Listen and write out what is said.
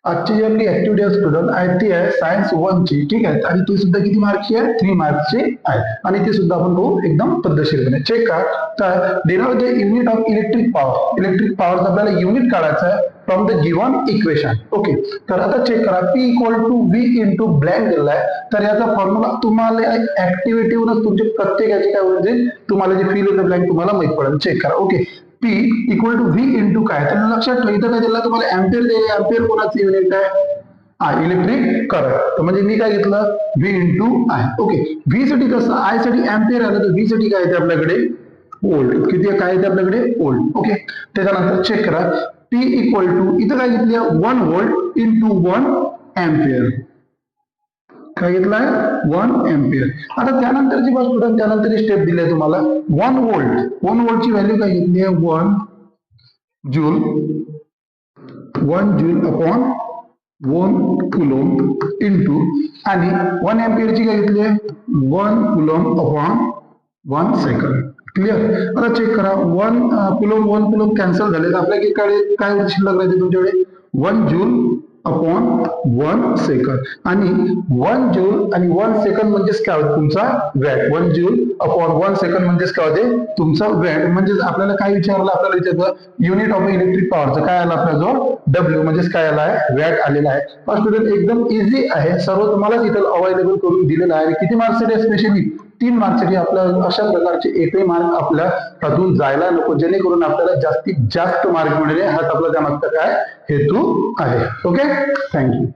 आजची जी आपली ऍक्टिव्हिटी आहे स्टुडंट आहे ती आहे सायन्स 1 ची, ठीक आहे. आणि ती सुद्धा किती मार्कची आहे? 3 मार्कची आहे. आणि ती सुद्धा आपण बघू एकदम पद्धतशीरपणे. चेक करा. तर derive the unit of electric power. Electric पॉवरचं आपल्याला युनिट काढायचं आहे from the given equation. Okay. तर आता चेक करा. P equal to V into blank दिलेला आहे. तर याचा फॉर्म्युला तुम्हाला ऍक्टिव्हिटीवरच तुमचे प्रत्येकाचे काय होईल, तुम्हाला जे फिल इन द ब्लँक तुम्हाला माहित पडेल. चेक करा. Okay. P equal to V into काय, तर लक्षात ठेवा इथं काय दिलं तुम्हाला अँपियर दिले. अँपियर कोणाचं युनिट आहे? Electric current. तर म्हणजे मी काय घेतलं? V into I. Okay. V साठी कसं, I साठी अँपियर आलं, तर V साठी काय येते आपल्याकडे? व्होल्ट. किती काय येते आपल्याकडे? व्होल्ट. ओके. त्याच्यानंतर चेक करा. P इक्वल टू इथं काय घेतली? 1 व्होल्ट इंटू 1 अँपियर. काय घेतलाय? 1 अँपियर. आता त्यानंतरची गोष्ट स्टुडंट, त्यानंतर स्टेप दिली आहे तुम्हाला 1 व्होल्ट. 1 व्होल्टची व्हॅल्यू काय घेतली आहे? 1 joule. 1 joule upon 1 Coulomb into, आणि 1 अँपियरची काय घेतली आहे? 1 कुलॉम्ब अपॉन 1 सेकंड. क्लिअर. आता चेक करा. 1 कुलॉम्ब कॅन्सल झाले, तर आपल्याकडे काय शिल्लक राहते तुमच्याकडे? 1 जूल अपॉन 1 सेकंड. आणि 1 जूल आणि 1 सेकंड म्हणजेच काय होते? तुमचा वॅट. 1 जूल अपॉन 1 सेकंड म्हणजेच काय होते? तुमचा वॅट. म्हणजेच आपल्याला काय विचारलं? आपल्याला विचारलं युनिट ऑफ इलेक्ट्रिक पॉवरचं काय आलं आपल्याजवळ? W म्हणजेच काय आला आहे? वॅट आलेला आहे. स्टुडंट एकदम इझी आहे. सर्व तुम्हाला इथं अवेलेबल करून दिलेलं आहे. किती मार्क्ससाठी? स्पेशली 3 मार्क्ससाठी. आपल्याला अशा प्रकारचे एकही मार्क आपल्या हातून जायला नको, जेणेकरून आपल्याला जास्तीत जास्त मार्क मिळेल. हाच आपला त्या मागचा काय हेतू आहे. ओके. थँक्यू.